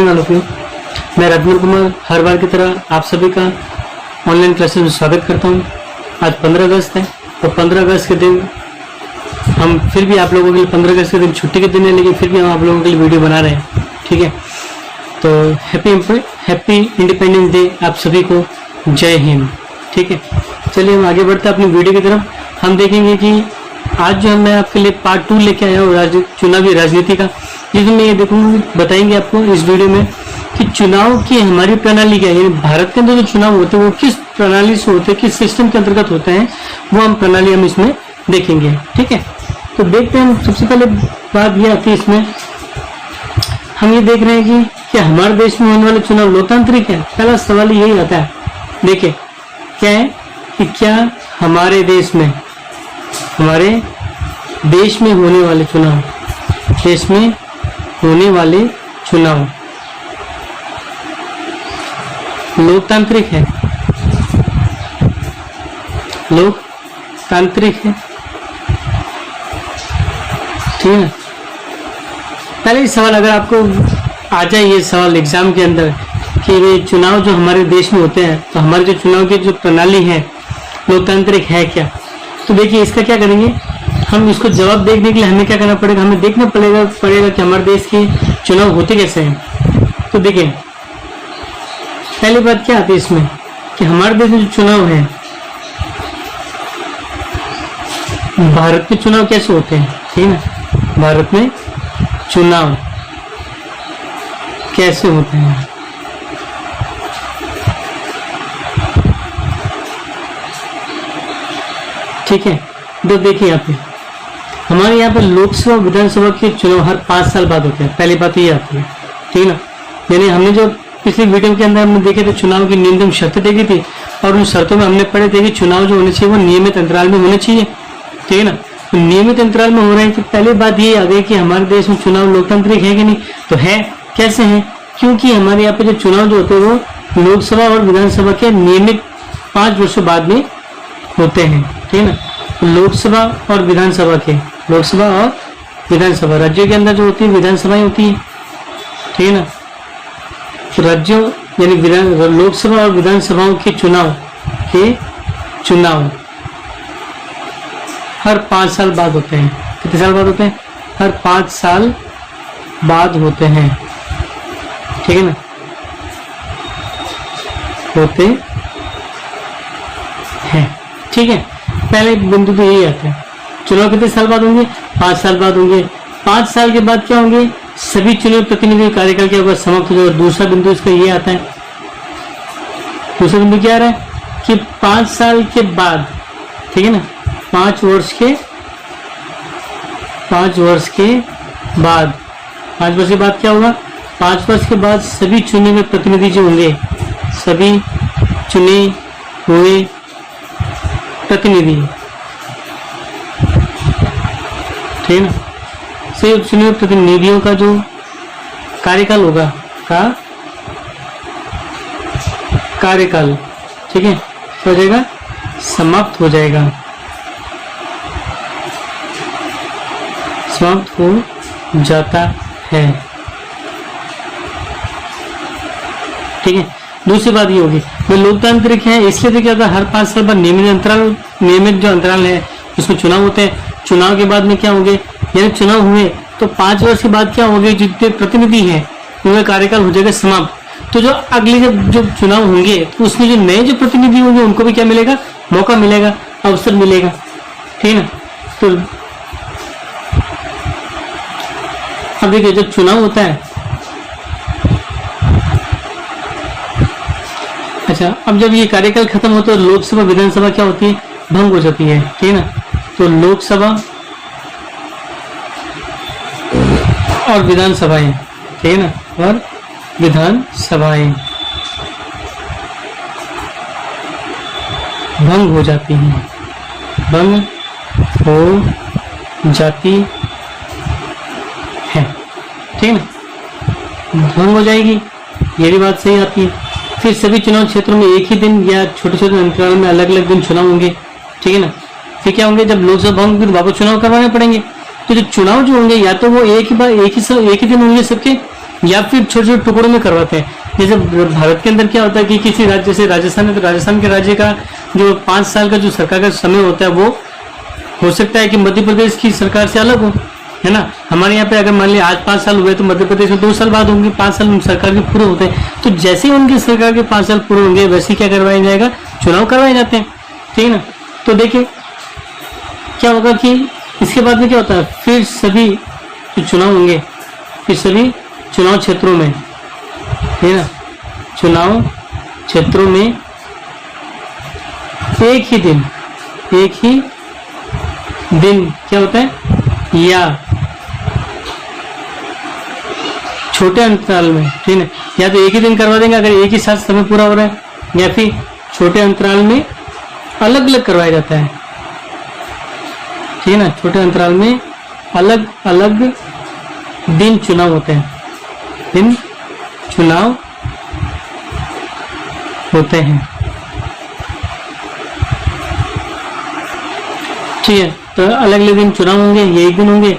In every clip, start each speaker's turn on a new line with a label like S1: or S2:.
S1: Afternoon all of you. मैं राजमल कुमार हर बार की तरह आप सभी का ऑनलाइन क्लासेस में स्वागत करता हूं। आज 15 अगस्त है और 15 अगस्त के दिन हम फिर भी आप लोगों के लिए 15 अगस्त के दिन छुट्टी के दिन है, लेकिन फिर भी हम आप लोगों के लिए वीडियो बना रहे हैं। ठीक है, तो हैप्पी इंडिपेंडेंस डे आप सभी को। जय हिंद। ठीक है, चलिए हम आगे बढ़ते हैं अपनी वीडियो की तरफ। हम देखेंगे कि आज जो मैं आपके लिए पार्ट 2 लेके आया हूँ चुनावी राजनीति का, जिसमें ये देखूंगा बताएंगे आपको इस वीडियो में कि चुनाव की हमारी प्रणाली क्या है। यानी भारत के अंदर जो चुनाव होते हैं वो किस प्रणाली से होते हैं, किस सिस्टम के अंतर्गत होते हैं, वो हम प्रणाली हम इसमें देखेंगे। ठीक है, तो देखते हैं। सबसे पहले बात ये आती है इसमें, हम ये देख रहे हैं कि हमारे देश में होने वाले चुनाव लोकतांत्रिक है। पहला सवाल यही आता है, देखिए क्या है कि क्या हमारे देश में होने वाले चुनाव, देश में होने वाले चुनाव लोकतांत्रिक है, लोकतांत्रिक है। ठीक है, पहले ही सवाल अगर आपको आ जाए ये सवाल एग्जाम के अंदर कि ये चुनाव जो हमारे देश में होते हैं, तो हमारे जो चुनाव की जो प्रणाली है लोकतांत्रिक है क्या, तो देखिए इसका क्या करेंगे हम। इसको जवाब देखने के लिए हमें क्या करना पड़ेगा, हमें देखना पड़ेगा कि हमारे देश के चुनाव होते कैसे हैं। तो देखिए पहली बात क्या आती है इसमें कि हमारे देश में जो चुनाव है, भारत में चुनाव कैसे होते हैं। ठीक है ना, भारत में चुनाव कैसे होते हैं। ठीक है, तो देखिए यहाँ पे हमारे यहाँ पे लोकसभा विधानसभा के चुनाव हर 5 साल बाद होते हैं। पहली बात ये आती है। ठीक है ना, यानी हमने जो पिछली वीडियो के अंदर हमने देखे थे चुनाव की न्यूनतम शर्तें देखी थी, और उन शर्तों में हमने पढ़े थे कि चुनाव जो होने चाहिए वो नियमित अंतराल में होने चाहिए। ठीक है ना, तो नियमित अंतराल में हो रहे हैं। तो पहली बात ये आ गई कि हमारे देश में चुनाव लोकतांत्रिक है कि नहीं, तो है। कैसे है, क्योंकि हमारे यहाँ पे जो चुनाव जो होते हैं वो लोकसभा और विधानसभा के नियमित 5 वर्षों बाद में होते हैं। ठीक है ना, तो लोकसभा और विधानसभा राज्यों के अंदर जो होती है विधानसभाएं होती है। ठीक है ना, तो राज्यों यानी लोकसभा और विधानसभाओं के चुनाव हर 5 साल बाद होते हैं। कितने साल बाद होते हैं, हर 5 साल बाद होते हैं। ठीक है ना, होते हैं। ठीक है, पहले बिंदु तो यही आता है, चुनाव कितने साल बाद होंगे, 5 साल बाद होंगे। 5 साल के बाद क्या होंगे, सभी चुनाव प्रतिनिधि कार्यकाल के बाद समाप्त हो जाएगा। दूसरा बिंदु इसका ये आता है, दूसरा बिंदु क्या आ रहा है कि 5 साल के बाद, ठीक है ना, 5 वर्ष के बाद क्या होगा, 5 वर्ष के बाद सभी चुने हुए प्रतिनिधि जो होंगे, सभी चुने हुए प्रतिनिधि, ठीक है ना, सभी चुने हुए प्रतिनिधियों का जो कार्यकाल होगा कार्यकाल, ठीक है, हो जाएगा, समाप्त हो जाएगा, समाप्त हो जाता है। ठीक है, दूसरी बात ये होगी वो लोकतांत्रिक है इसलिए तो क्या होता है, हर 5 साल बाद नियमित जो अंतराल है उसमें चुनाव होते हैं। चुनाव के बाद में क्या होंगे, यानी चुनाव हुए तो 5 वर्ष के बाद क्या होंगे, जितने प्रतिनिधि हैं उनका कार्यकाल हो जाएगा समाप्त। तो जो अगले जो चुनाव होंगे तो उसमें जो नए जो प्रतिनिधि होंगे उनको भी क्या मिलेगा, मौका मिलेगा, अवसर मिलेगा। ठीक है ना, तो अब देखिए जब चुनाव होता है, अच्छा, अब जब ये कार्यकाल खत्म होता है तो लोकसभा विधानसभा क्या होती है, भंग हो जाती है। ठीक है ना, तो लोकसभा और विधानसभाएं, ठीक है ना, और विधानसभाएं भंग हो जाती हैं, भंग हो जाती है। ठीक है ना, भंग हो जाएगी, ये भी बात सही आती है। फिर सभी चुनाव क्षेत्रों में एक ही दिन या छोटे छोटे अंतराल में अलग अलग दिन चुनाव होंगे। ठीक है ना, फिर क्या होंगे, जब लोकसभा होंगे फिर वापस चुनाव करवाने पड़ेंगे। तो जो चुनाव जो होंगे या तो वो एक ही दिन होंगे सबके, या फिर छोटे छोटे टुकड़ों में करवाते हैं। जैसे भारत के अंदर क्या होता है कि किसी राज्य, जैसे राजस्थान है तो राजस्थान के राज्य का जो 5 साल का जो सरकार का समय होता है वो हो सकता है कि मध्य प्रदेश की सरकार से अलग हो, है ना। हमारे यहाँ पे अगर मान लिया आज 5 साल हुए तो मध्य प्रदेश में 2 साल बाद होंगे, 5 साल सरकार के पूरे होते हैं। तो जैसे ही उनकी सरकार के 5 साल पूरे होंगे वैसे ही क्या करवाया जाएगा, चुनाव करवाए जाते हैं, ठीक है ना। तो देखिए क्या होगा कि इसके बाद में क्या होता है, फिर सभी जो चुनाव होंगे फिर सभी चुनाव क्षेत्रों में, है ना, चुनाव क्षेत्रों में एक ही दिन क्या होता है, या छोटे अंतराल में, ठीक है, या तो एक ही दिन करवा देंगे अगर एक ही साथ समय पूरा हो रहा है, या फिर छोटे अंतराल में अलग अलग करवाया जाता है, ठीक है ना। छोटे अंतराल में अलग अलग दिन चुनाव होते हैं, दिन चुनाव होते हैं, ठीक है। तो अलग अलग दिन चुनाव होंगे, ये एक दिन होंगे।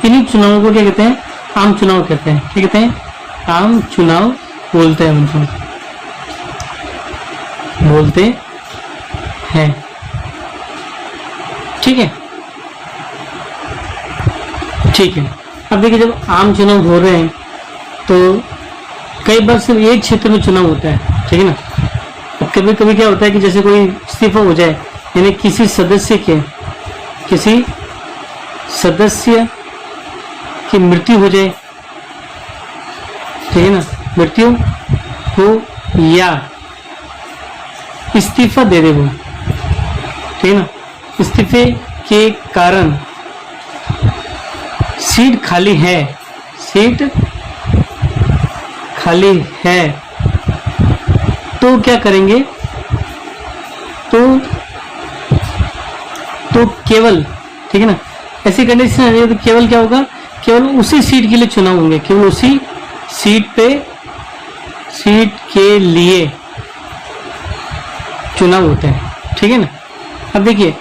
S1: इन्हीं चुनावों को क्या कहते हैं, आम चुनाव कहते हैं। क्या कहते हैं, आम चुनाव बोलते हैं, उनको बोलते हैं, ठीक है, ठीक है। अब देखिए जब आम चुनाव हो रहे हैं तो कई बार सिर्फ एक क्षेत्र में चुनाव होता है, ठीक है ना। अब कभी कभी क्या होता है कि जैसे कोई इस्तीफा हो जाए, यानी किसी सदस्य की मृत्यु हो जाए, ठीक है ना, मृत्यु हो या इस्तीफा दे दे वो, ठीक है ना, इस्तीफे के कारण सीट खाली है तो क्या करेंगे, तो केवल, ठीक है ना, ऐसी कंडीशन है तो केवल क्या होगा, केवल उसी सीट के लिए चुनाव होंगे, केवल उसी सीट के लिए चुनाव होते हैं, ठीक है ना। अब देखिए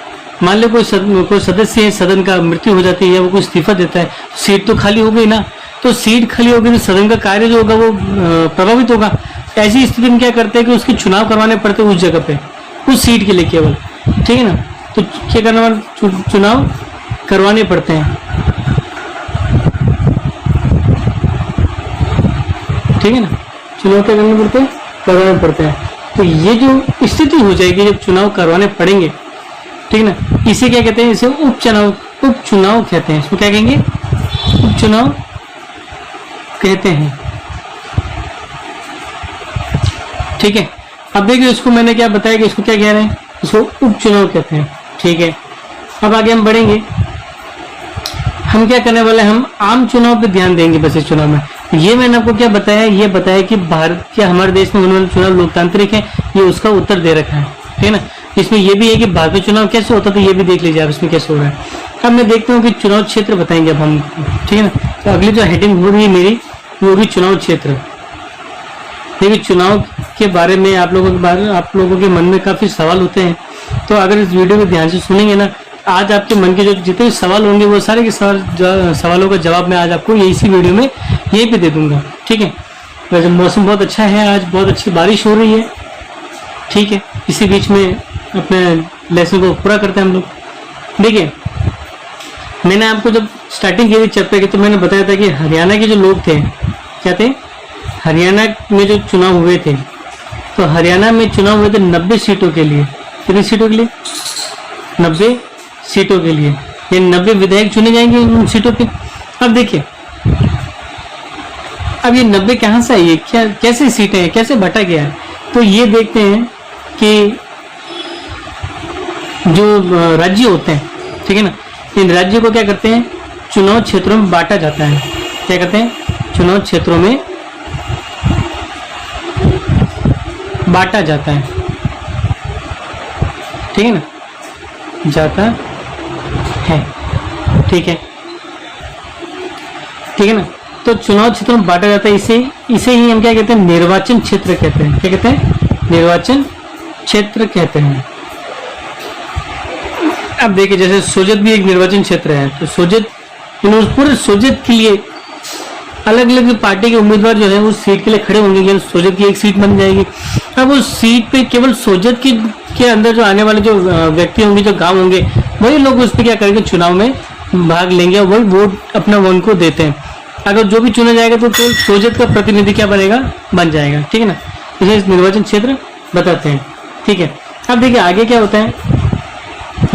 S1: मान लो कोई सदस्य है, सदन का मृत्यु हो जाती है या वो कोई इस्तीफा देता है, सीट तो खाली हो गई ना, तो सीट खाली हो गई तो सदन का कार्य जो होगा वो प्रभावित होगा। ऐसी स्थिति में क्या करते हैं कि उसके चुनाव करवाने पड़ते हैं उस जगह पे, उस सीट के लिए केवल, ठीक है ना। तो क्या करना, चुनाव करवाने पड़ते हैं, ठीक है ना, चुनाव क्या करने पड़ते हैं, करवाने पड़ते हैं। तो ये जो स्थिति हो जाएगी जब चुनाव करवाने पड़ेंगे, ठीक है ना, इसे क्या कहते हैं, इसे उपचुनाव कहते हैं। इसको क्या कहेंगे, उपचुनाव कहते हैं, ठीक है। अब देखिए इसको मैंने क्या बताया कि इसको क्या कह रहे हैं, इसको उपचुनाव कहते हैं, ठीक है। अब आगे हम बढ़ेंगे, हम क्या करने वाले हैं, हम आम चुनाव पे ध्यान देंगे बस इस चुनाव में। ये मैंने आपको क्या बताया, ये बताया कि भारत के हमारे देश में होने वाले चुनाव लोकतांत्रिक है, ये उसका उत्तर दे रखा है, ठीक है ना। इसमें ये भी है कि भारत में चुनाव कैसे होता, तो ये भी देख लीजिए आप इसमें कैसे हो रहा है। अब मैं देखता हूँ कि चुनाव क्षेत्र बताएंगे अब हम, ठीक है ना। तो अगली जो हेडिंग हो रही है मेरी वो होगी चुनाव क्षेत्र। देखिए चुनाव के बारे में आप लोगों के मन में काफी सवाल होते हैं, तो अगर इस वीडियो में ध्यान से सुनेंगे ना, आज आपके मन के जो जितने भी सवाल होंगे वो सारे के सवालों का जवाब मैं आज आपको इसी वीडियो में यहीं पे दे दूंगा, ठीक है। वैसे मौसम बहुत अच्छा है, आज बहुत अच्छी बारिश हो रही है, ठीक है। इसी बीच में अपने लेसन को पूरा करते हैं हम लोग। देखिए मैंने आपको जब स्टार्टिंग की थी चैप्टर की तो मैंने बताया था कि हरियाणा के जो लोग थे, क्या थे, हरियाणा में जो चुनाव हुए थे, तो हरियाणा में चुनाव हुए थे 90 सीटों के लिए। कितनी सीटों के लिए, 90 सीटों के लिए, ये 90 विधायक चुने जाएंगे उन सीटों पे। अब देखिए अब ये 90 कहाँ से आई है, क्या कैसे सीटें हैं, कैसे बटा गया है, तो ये देखते हैं कि जो राज्य होते हैं, ठीक है ना, इन राज्यों को क्या करते हैं, चुनाव क्षेत्रों में बांटा जाता है। क्या करते हैं, चुनाव क्षेत्रों में बांटा जाता है, ठीक है ना, जाता है, ठीक है, ठीक है ना। तो चुनाव क्षेत्र में बांटा जाता है, इसे ही हम क्या कहते हैं, निर्वाचन क्षेत्र कहते हैं। क्या कहते हैं, निर्वाचन क्षेत्र कहते हैं। अब देखिए जैसे सोजत भी एक निर्वाचन क्षेत्र है, तो सोजत पूरे सोजत के लिए अलग अलग पार्टी के उम्मीदवार जो है उस सीट के लिए खड़े होंगे, केवल सोजत की एक सीट बन जाएगी। अब उस सीट पे केवल सोजत की के अंदर जो आने वाले जो व्यक्ति होंगे, जो गांव होंगे, वही लोग उस पर क्या करेंगे, चुनाव में भाग लेंगे और वही वोट अपना उनको देते हैं। अगर जो भी चुना जाएगा तो सोजत का प्रतिनिधि क्या बनेगा, बन जाएगा। ठीक है ना, इसे निर्वाचन क्षेत्र बताते हैं। ठीक है, अब देखिए आगे क्या होता है।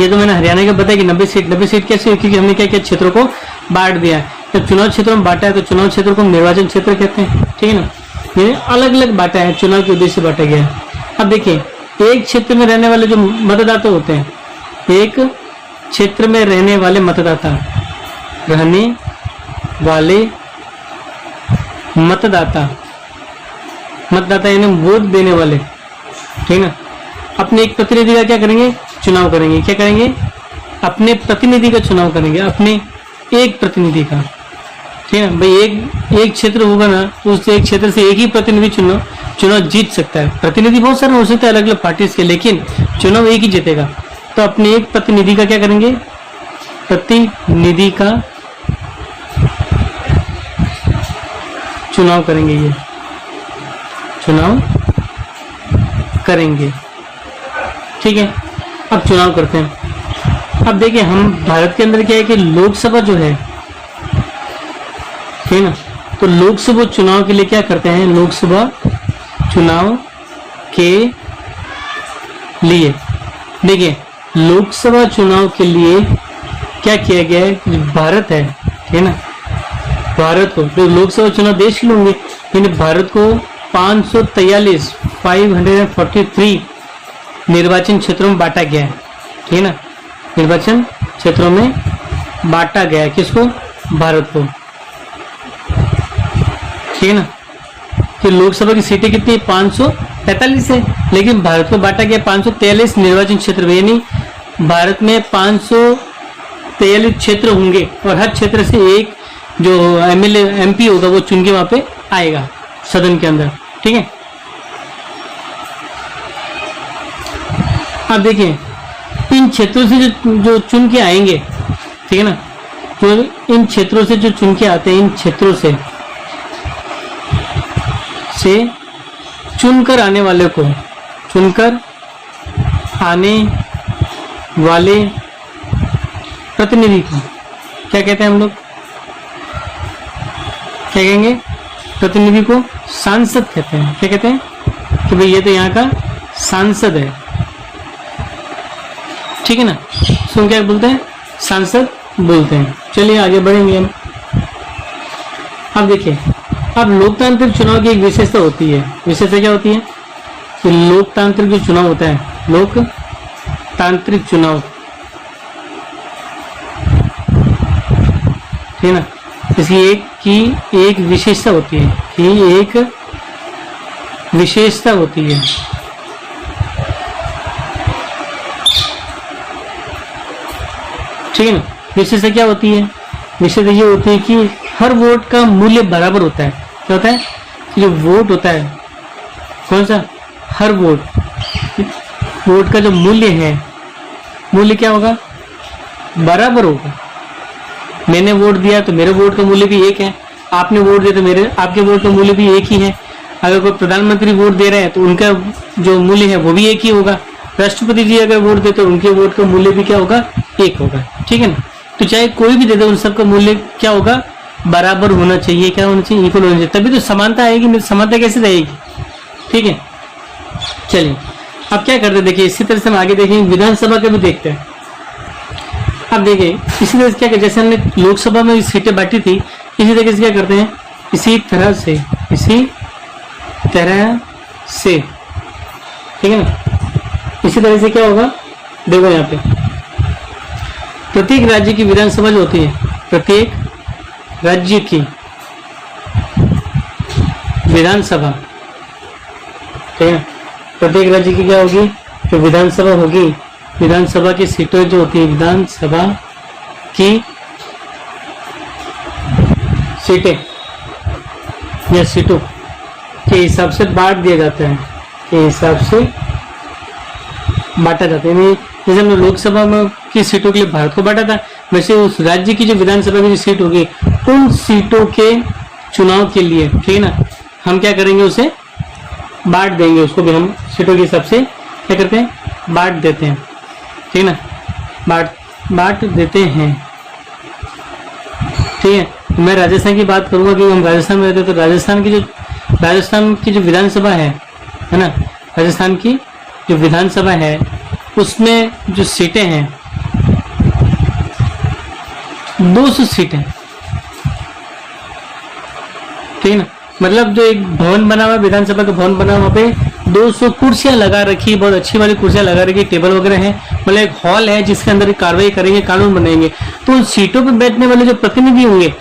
S1: ये तो मैंने हरियाणा का बताया कि 90 सीट कैसे, क्योंकि हमने क्या किया, क्षेत्रों को बांट दिया है। जब चुनाव क्षेत्रों में बांटा है तो चुनाव क्षेत्र को निर्वाचन क्षेत्र कहते हैं। ठीक है ना, ये अलग अलग बांटा है, चुनाव के उद्देश्य से बांटा गया है। अब देखिए, एक क्षेत्र में रहने वाले जो मतदाता होते हैं, एक क्षेत्र में रहने वाले मतदाता मतदाता यानी वोट देने वाले, ठीक ना, अपने एक प्रतिनिधि का क्या करेंगे, चुनाव करेंगे। क्या करेंगे, अपने प्रतिनिधि का चुनाव करेंगे, अपने एक प्रतिनिधि का। ठीक है भाई, एक क्षेत्र होगा ना, उस एक क्षेत्र से एक ही प्रतिनिधि चुनाव जीत सकता है। प्रतिनिधि बहुत सारे हो सकते हैं अलग अलग पार्टी के, लेकिन चुनाव एक ही जीतेगा। तो अपने एक प्रतिनिधि का क्या करेंगे, प्रतिनिधि का चुनाव करेंगे, ये चुनाव करेंगे। ठीक है, अब चुनाव करते हैं। अब देखिए, हम भारत के अंदर क्या है कि लोकसभा जो है, ठीक है ना, तो लोकसभा चुनाव के लिए क्या करते हैं, लोकसभा चुनाव के लिए देखिए, लोकसभा चुनाव के लिए क्या किया गया है, भारत है, ठीक है ना, भारत को तो लोकसभा चुनाव देश के लिए होंगे, यानी भारत को 543 निर्वाचन क्षेत्रों में बांटा गया है। ठीक है ना, निर्वाचन क्षेत्रों में बांटा गया है, किसको, भारत को। ठीक है ना, कि लोकसभा की सीटें कितनी, 545 है, लेकिन भारत को बांटा गया 543 निर्वाचन क्षेत्र में, यानी भारत में 543 क्षेत्र होंगे और हर क्षेत्र से एक जो एमएलए एमपी होगा वो चुन के वहां पे आएगा सदन के अंदर। ठीक है, अब देखिए, इन क्षेत्रों से जो चुन के आएंगे, ठीक है ना, जो इन क्षेत्रों से जो चुन के आते हैं, इन क्षेत्रों से चुनकर आने वाले को, चुनकर आने वाले प्रतिनिधि को क्या कहते हैं हम लोग, क्या कहेंगे, प्रतिनिधि को सांसद कहते हैं। क्या कहते हैं कि भाई ये तो यहाँ का सांसद है। ठीक है ना, सुन क्या बोलते हैं, सांसद बोलते हैं। चलिए आगे बढ़ेंगे हम। अब देखिए, अब लोकतांत्रिक चुनाव की एक विशेषता होती है। विशेषता क्या होती है कि लोकतांत्रिक जो चुनाव होता है, लोकतांत्रिक चुनाव, ठीक है ना, इसकी एक विशेषता होती है, कि एक विशेषता होती है। ठीक है ना, विशेषता क्या होती है, विशेषता ये होती है कि हर वोट का मूल्य बराबर होता है। क्या होता है, जो वोट होता है, कौन सा, हर वोट का जो मूल्य है, मूल्य क्या होगा, बराबर होगा। मैंने वोट दिया तो मेरे वोट का मूल्य भी एक है, आपने वोट दिया तो आपके वोट का मूल्य भी एक ही है। अगर कोई प्रधानमंत्री वोट दे रहे हैं तो उनका जो मूल्य है वो भी एक ही होगा। राष्ट्रपति जी अगर वोट दे तो उनके वोट का मूल्य भी क्या होगा, एक होगा। ठीक है ना, तो चाहे कोई भी दे दे, उन सबका मूल्य क्या होगा, बराबर होना चाहिए। क्या होना चाहिए, इक्वल होना चाहिए, तभी तो समानता आएगी। नहीं समानता कैसे रहेगी। ठीक है, चलिए अब क्या करते हैं, देखिए इसी तरह से हम आगे देखेंगे, विधानसभा का भी देखते हैं। अब देखिए इसी तरह से क्या, जैसे हमने लोकसभा में सीटें बांटी थी, इसी तरीके से क्या करते हैं, इसी तरह से, ठीक है ना, इसी तरह से क्या होगा, देखो यहाँ पे प्रत्येक राज्य की विधानसभा जो होती है, प्रत्येक राज्य की विधानसभा, ठीक है, प्रत्येक राज्य की क्या होगी, जो विधानसभा होगी, विधानसभा की सीटें जो होती है, विधानसभा की सीटें या सीटों के हिसाब से बांट दिया जाता है, के हिसाब से बांटा जाता है। यानी जैसे हमने लोकसभा में की सीटों के लिए भारत को बांटा था, वैसे उस राज्य की जो विधानसभा की जो सीट होगी, उन सीटों के चुनाव के लिए, ठीक है ना, हम क्या करेंगे, उसे बांट देंगे, उसको भी हम सीटों के हिसाब से क्या करते हैं, बांट देते हैं, ठीक है ना, बांट देते हैं, ठीक है। मैं राजस्थान की बात करूंगा क्योंकि हम राजस्थान में रहते हैं, तो राजस्थान की जो विधानसभा है ना, राजस्थान की जो विधानसभा है उसमें जो सीटें हैं 200 सीटें, ठीक है ना, मतलब जो एक भवन बना हुआ, विधानसभा का भवन बना हुआ, वहाँ पे 200 कुर्सियां लगा रखी, बहुत अच्छी वाली कुर्सियां लगा रखी, टेबल वगैरह है, मतलब एक हॉल है जिसके अंदर कार्रवाई करेंगे, कानून बनाएंगे। तो उन सीटों पे बैठने वाले जो प्रतिनिधि होंगे,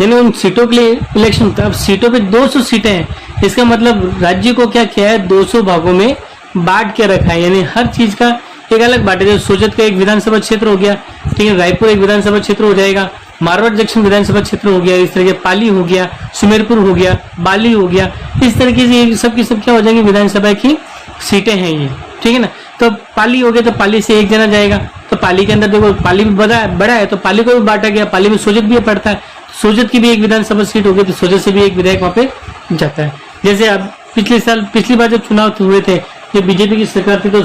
S1: यानी उन सीटों के लिए इलेक्शन होता है। अब सीटों पे 200 सीटें हैं, इसका मतलब राज्य को क्या किया है, 200 भागों में बांट के रखा है, यानी हर चीज का एक अलग बांटे। जैसे सोजत का एक विधानसभा क्षेत्र हो गया, ठीक है, रायपुर एक विधानसभा क्षेत्र हो जाएगा, मारवाड़ जंक्शन विधानसभा क्षेत्र हो गया, इस तरह के पाली हो गया, सुमेरपुर हो गया, बाली हो गया, इस तरीके से सब की सब क्या हो जाएंगे, विधानसभा की सीटें हैं ये, ठीक है ना। तो पाली हो गया, तो पाली से एक जना जाएगा, तो पाली के अंदर देखो पाली भी बड़ा है, तो पाली को भी बांटा गया, पाली में सोजत भी पड़ता है, सोजत की भी एक विधानसभा सीट हो गई, तो सोजत से भी एक विधायक वहां पे जाता है। जैसे अब पिछली बार जब चुनाव हुए थे, ये बीजेपी की सरकार थी, तो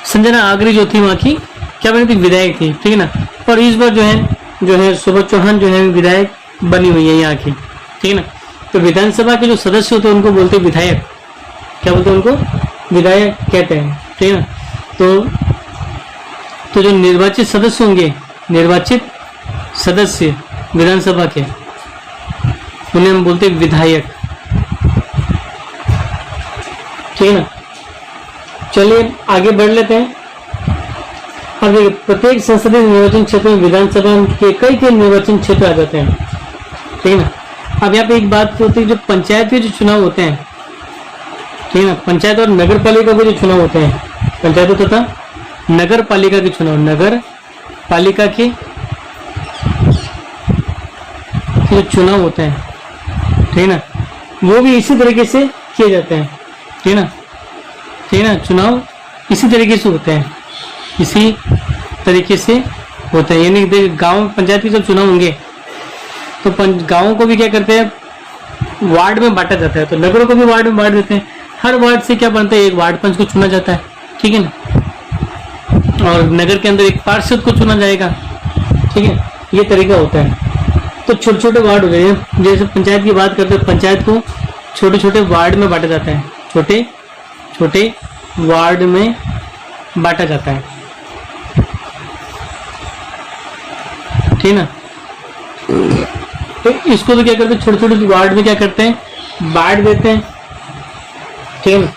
S1: संजना आगरी जो थी वहां की क्या बनी थी, विधायक थी, ठीक है ना। और इस बार जो है शोभा चौहान जो है विधायक बनी हुई है यहाँ की, ठीक है ना। तो विधानसभा के जो सदस्य होते हैं उनको बोलते हैं विधायक, क्या बोलते हैं उनको, विधायक कहते हैं, ठीक है ना। तो जो निर्वाचित सदस्य होंगे, निर्वाचित सदस्य विधानसभा के, उन्हें हम बोलते हैं विधायक, ठीक है ना। चलिए आगे बढ़ लेते हैं। अब देखिए, प्रत्येक संसदीय निर्वाचन क्षेत्र में विधानसभा के कई निर्वाचन क्षेत्र आ जाते हैं, ठीक है ना। अब यहाँ पे एक बात होती है, जो पंचायत के जो चुनाव होते हैं, ठीक है ना, पंचायत और नगर पालिका के जो चुनाव होते हैं, पंचायत तथा नगर पालिका के चुनाव, नगर पालिका के जो चुनाव होते हैं, ठीक है ना, वो भी इसी तरीके से किए जाते हैं, ठीक है ना, ठीक है ना। चुनाव इसी तरीके से होते हैं, इसी तरीके से होता है, यानी गांव पंचायत के जब चुनाव होंगे तो गांवों को भी क्या करते हैं, वार्ड में बांटा जाता है, तो नगरों को भी वार्ड में बांट देते हैं। हर वार्ड से क्या बनता है, एक वार्ड पंच को चुना जाता है, ठीक है ना, और नगर के अंदर एक पार्षद को चुना जाएगा, ठीक है, ये तरीका होता है। तो छोटे छोटे वार्ड हो जाएंगे, जैसे पंचायत की बात करते हैं, पंचायत को छोटे छोटे वार्ड में बांटा जाता है, छोटे छोटे वार्ड में बांटा जाता है, ठीक ना। तो इसको तो क्या करते हैं, छोटे छोटे वार्ड में क्या करते हैं, बांट देते हैं, ठीक है ना।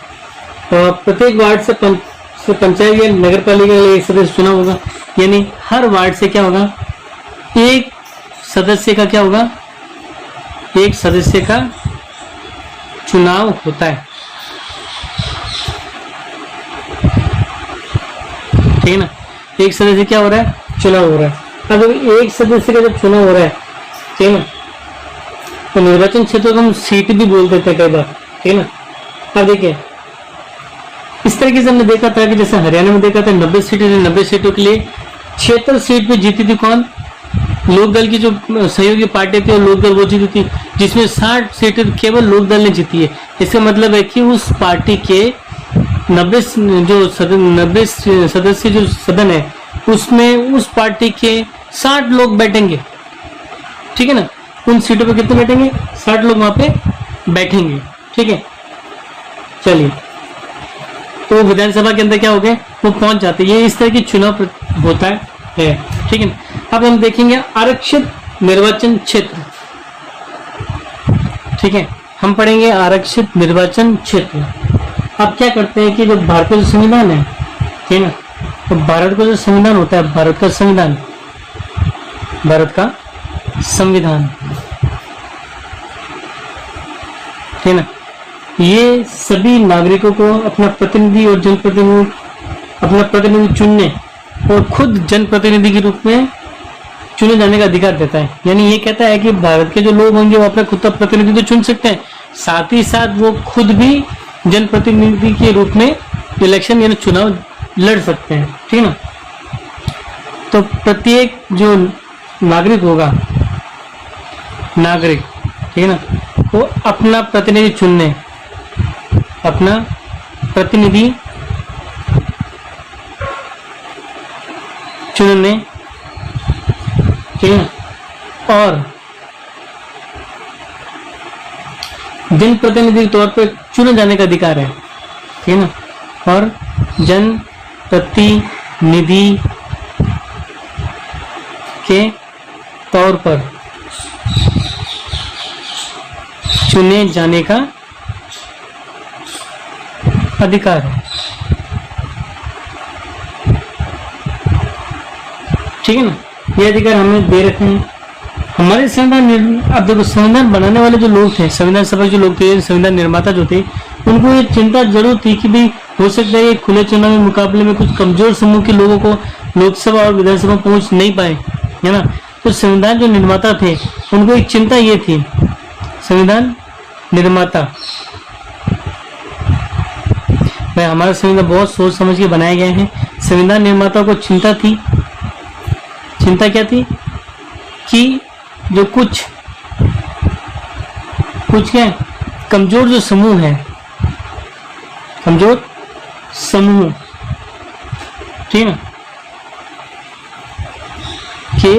S1: तो प्रत्येक वार्ड से पंचायत या नगर पालिका के लिए एक सदस्य चुना होगा, यानी हर वार्ड से क्या होगा, एक सदस्य का क्या होगा, एक सदस्य का चुनाव होता है, ठीक है ना। एक सदस्य क्या हो रहा है, चुनाव हो रहा है। अब एक सदस्य का जब चुनाव हो रहा है, ठीक है ना, तो निर्वाचन क्षेत्र को हम सीट भी बोल देते हैं कई बार, ठीक है ना। अब देखिए, इस तरीके से हमने देखा था कि जैसे हरियाणा में देखा था 90 सीटें, 90 सीटों के लिए 76 सीट पे जीती थी कौन, लोकदल की जो सहयोगी पार्टी थी और लोकदल वो जीती थी, जिसमें 60 सीटें केवल लोकदल ने जीती है। इसका मतलब है कि उस पार्टी के 90 सदस्य जो सदन है उसमें उस पार्टी के 60 लोग बैठेंगे, ठीक है ना। उन सीटों पे कितने बैठेंगे, 60 लोग वहां पे बैठेंगे, ठीक है। चलिए, तो विधानसभा के अंदर क्या हो गए, वो पहुंच जाते हैं। ये इस तरह की चुनाव होता है, ठीक है। अब हम देखेंगे आरक्षित निर्वाचन क्षेत्र, ठीक है, हम पढ़ेंगे आरक्षित निर्वाचन क्षेत्र। अब क्या करते हैं कि जो भारत का जो संविधान है, ठीक है ना, तो भारत का जो संविधान होता है, भारत का संविधान, भारत का संविधान, ठीक है ना, ये सभी नागरिकों को अपना प्रतिनिधि और जनप्रतिनिधि, अपना प्रतिनिधि चुनने और खुद जनप्रतिनिधि के रूप में चुने जाने का अधिकार देता है। यानी ये कहता है कि भारत के जो लोग होंगे वो अपना खुद का प्रतिनिधि तो चुन सकते हैं, साथ ही साथ वो खुद भी जनप्रतिनिधि के रूप में इलेक्शन यानी चुनाव लड़ सकते हैं, ठीक है ना। तो प्रत्येक जो नागरिक होगा नागरिक, ठीक है ना, वो अपना प्रतिनिधि चुनने, अपना प्रतिनिधि चुनने, ठीक है, और जन प्रतिनिधि के तौर पर चुने जाने का अधिकार है, ठीक है ना, और जन प्रतिनिधि के तौर पर चुने जाने का अधिकार है, ठीक है ना। ये अधिकार हमें दे रखे हैं हमारे संविधान। अब देखो, संविधान बनाने वाले जो लोग थे, संविधान सभा के जो लोग थे, संविधान निर्माता जो थे, उनको ये चिंता जरूर थी कि भाई हो सकता है खुले चुनाव में मुकाबले में कुछ कमजोर समूह के लोगों को लोकसभा और विधानसभा पहुंच नहीं पाए, है ना। तो संविधान जो निर्माता थे उनको एक चिंता ये थी, संविधान निर्माता, भाई हमारा संविधान बहुत सोच समझ के बनाए गए हैं। संविधान निर्माता को चिंता थी, चिंता क्या थी कि जो कुछ क्या कमजोर जो समूह है, कमजोर समूह, ठीक है, के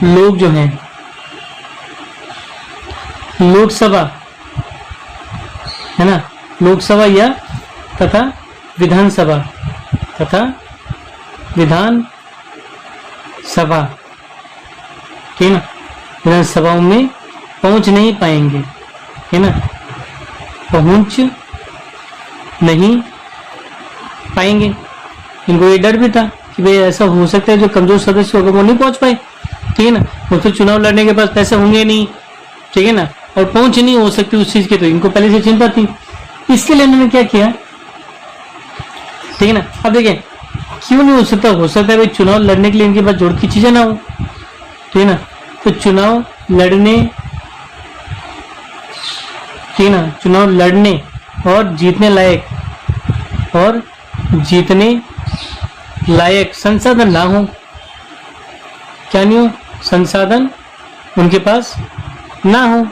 S1: लोग जो हैं लोकसभा, है ना, लोकसभा या तथा विधानसभा ठीक है ना, विधानसभाओं में पहुंच नहीं पाएंगे, है ना, पहुंच नहीं पाएंगे। इनको ये डर भी था कि भाई ऐसा हो सकता है जो कमजोर सदस्य होगा वो नहीं पहुंच पाए, ठीक है ना, वो तो चुनाव लड़ने के पास पैसे होंगे नहीं, ठीक है ना, और पहुंच नहीं हो सकती उस चीज की, तो इनको पहले से चिंता थी। इसके लिए इन्होंने क्या किया, ठीक है ना। अब देखिए क्यों नहीं हो सकता है भाई चुनाव लड़ने के लिए इनके पास जोड़ की चीजें ना हो, ठीक है ना, तो चुनाव लड़ने, ठीक है ना, चुनाव लड़ने और जीतने लायक संसाधन ना हो, क्या नहीं हो, संसाधन उनके पास ना हो,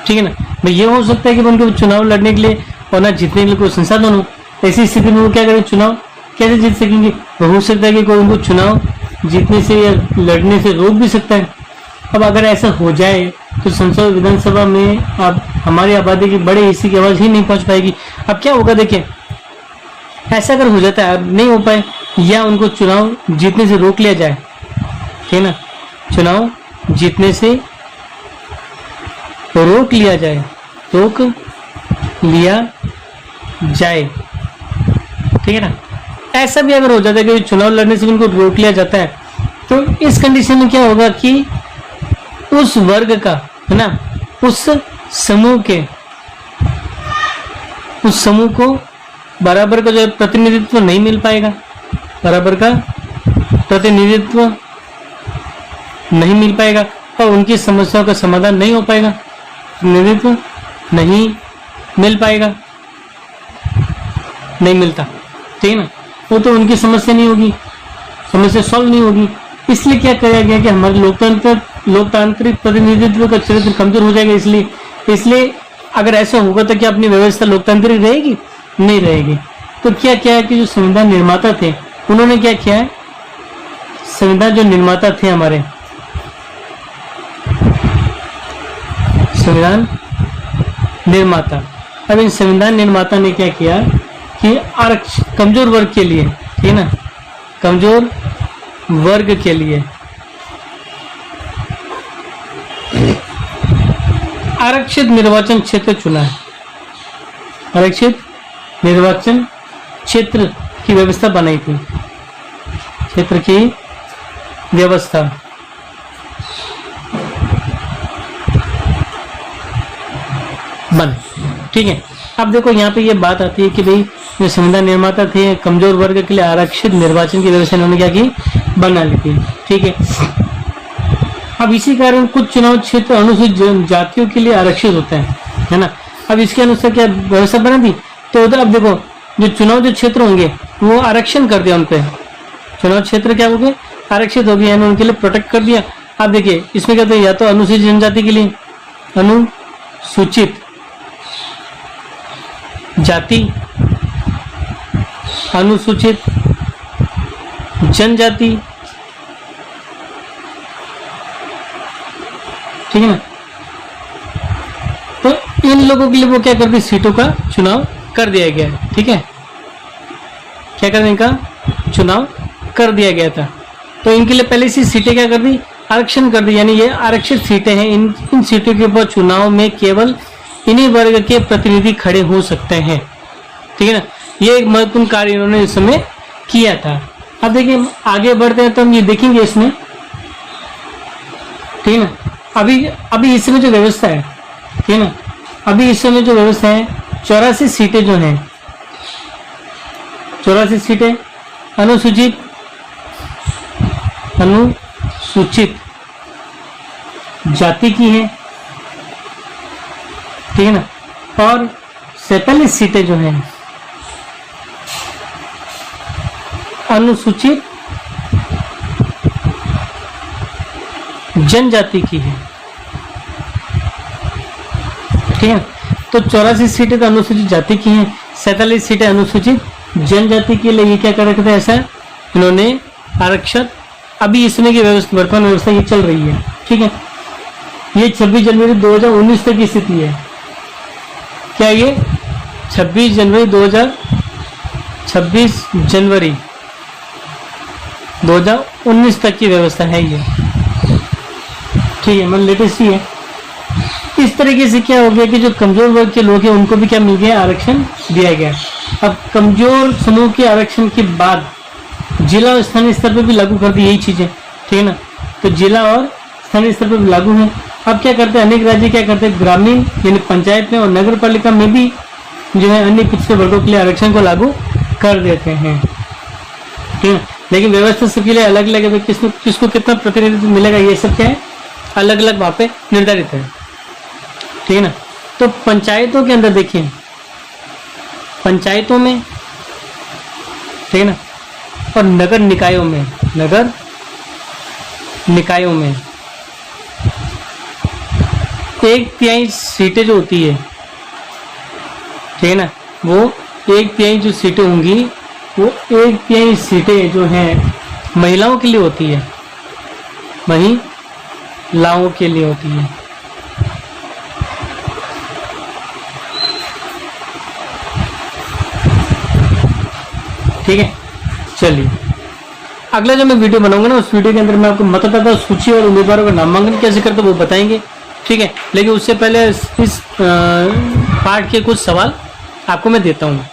S1: ठीक है ना। भाई ये हो सकता है कि उनको चुनाव लड़ने के लिए और ना जीतने के लिए कोई संसाधन हो, ऐसी स्थिति में वो क्या करें, चुनाव कैसे जीत सकेंगे। हो सकता है कि कोई उनको चुनाव जीतने से या लड़ने से रोक भी सकता है। अब अगर ऐसा हो जाए तो संसद विधानसभा में अब हमारी आबादी की बड़े हिस्से की आवाज ही नहीं पहुंच पाएगी। अब क्या होगा, देखिए ऐसा अगर हो जाता है, अब नहीं हो पाए या उनको चुनाव जीतने से रोक लिया जाए, ठीक है ना, चुनाव जीतने से रोक लिया जाए, ठीक है ना। ऐसा भी अगर हो जाता है कि चुनाव लड़ने से उनको रोक लिया जाता है, तो इस कंडीशन में क्या होगा कि उस वर्ग का, है ना, उस समूह को बराबर का जो है प्रतिनिधित्व नहीं मिल पाएगा, बराबर का प्रतिनिधित्व नहीं मिल पाएगा और उनकी समस्याओं का समाधान नहीं हो पाएगा, प्रतिनिधित्व नहीं मिल पाएगा, नहीं मिलता, ठीक है ना, वो तो उनकी समस्या नहीं होगी, समस्या सॉल्व नहीं होगी। इसलिए क्या किया गया कि हमारे लोकतांत्रिक प्रतिनिधित्व का चरित्र कमजोर हो जाएगा। इसलिए अगर ऐसा होगा तो क्या अपनी व्यवस्था लोकतांत्रिक रहेगी, नहीं रहेगी। तो क्या है कि जो संविधान निर्माता थे उन्होंने क्या किया है, संविधान जो निर्माता थे हमारे, संविधान निर्माता, अब इन संविधान निर्माता ने क्या किया कि कमजोर वर्ग के लिए, ठीक है ना, कमजोर वर्ग के लिए आरक्षित निर्वाचन क्षेत्र चुना है, आरक्षित निर्वाचन क्षेत्र की व्यवस्था बनाई थी, क्षेत्र की व्यवस्था बन, ठीक है। अब देखो यहाँ पे ये बात आती है कि भाई जो संविधान निर्माता थे कमजोर वर्ग के लिए आरक्षित निर्वाचन की व्यवस्था इन्होंने क्या की, बना ली थी, ठीक है। अब इसी कारण कुछ चुनाव क्षेत्र अनुसूचित जातियों के लिए आरक्षित होते हैं, है ना। अब इसके अनुसार क्या व्यवस्था बना दी, तो उधर अब देखो जो क्षेत्र होंगे वो आरक्षण कर दिया, उनपे चुनाव क्षेत्र क्या हो गए, आरक्षित हो गए, उनके लिए प्रोटेक्ट कर दिया। आप देखिए इसमें कहते हैं या तो अनुसूचित जनजाति के लिए अनुसूचित जाति, अनुसूचित जनजाति, ठीक है ना। तो इन लोगों के लिए वो क्या कर दी, सीटों का चुनाव कर दिया गया है, ठीक है, क्या करने का चुनाव कर दिया गया था। तो इनके लिए पहले से सीटें क्या कर दी, आरक्षण कर दी, यानी ये आरक्षित सीटें हैं। इन सीटों के ऊपर चुनाव में केवल इन्हीं वर्ग के प्रतिनिधि खड़े हो सकते हैं, ठीक है ना। ये एक महत्वपूर्ण कार्य इन्होंने इस समय किया था। अब देखिए आगे बढ़ते हैं तो हम ये देखेंगे इसमें, ठीक है ना। अभी इस समय जो व्यवस्था है, ठीक है ना, अभी इस समय जो व्यवस्था है 84 सीटें जो हैं, 84 सीटें अनुसूचित जाति की है, ठीक है ना, और 47 सीटें जो हैं अनुसूचित जनजाति की है, ठीक है। तो 84 सीटें तो अनुसूचित जाति की हैं, 47 सीटें अनुसूचित जनजाति के लिए ये क्या कर रखे थे, ऐसा इन्होंने आरक्षण। अभी इसमें की व्यवस्था, वर्तमान व्यवस्था ये चल रही है, ठीक है। ये 26 जनवरी 2019 तक की स्थिति है। क्या ये 26 जनवरी 2019 तक की व्यवस्था है ये, ठीक है, मतलब लेटेस्ट ही है। इस तरीके से क्या हो गया कि जो कमजोर वर्ग के लोग हैं उनको भी क्या मिल गया, आरक्षण दिया गया। अब कमजोर समूह के आरक्षण के बाद जिला और स्थानीय स्तर पर भी लागू कर दी यही चीजें, ठीक है ना। तो जिला और स्थानीय स्तर पर भी लागू है। अब क्या करते हैं, अनेक राज्य क्या करते हैं, ग्रामीण यानी पंचायत में और नगर पालिका में भी जो है अन्य पिछड़े वर्गों के लिए आरक्षण को लागू कर देते हैं, ठीक है। लेकिन व्यवस्था सबके लिए अलग अलग है, किसको कितना प्रतिनिधित्व मिलेगा ये सब क्या है, अलग अलग वहां पे निर्धारित है, ठीक है ना। तो पंचायतों के अंदर देखिए, पंचायतों में, ठीक है ना, और नगर निकायों में, नगर निकायों में 1/3 सीटें जो होती है, ठीक है ना, वो 1/3 जो सीटें होंगी वो 1/3 सीटें जो हैं महिलाओं के लिए होती है, महिलाओं के लिए होती है, ठीक है। चलिए अगला जो मैं वीडियो बनाऊंगा ना, उस वीडियो के अंदर मैं आपको मतदाता सूची और उम्मीदवारों का नामांकन कैसे करते वो बताएंगे, ठीक है। लेकिन उससे पहले इस पार्ट के कुछ सवाल आपको मैं देता हूँ।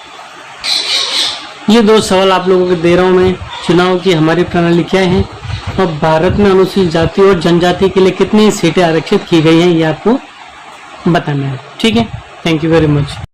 S1: ये 2 सवाल आप लोगों को दे रहा हूँ मैं। चुनाव की हमारी प्रणाली क्या है और भारत में अनुसूचित जाति और जनजाति के लिए कितनी सीटें आरक्षित की गई हैं ये आपको बताना है, ठीक है। Thank you very much.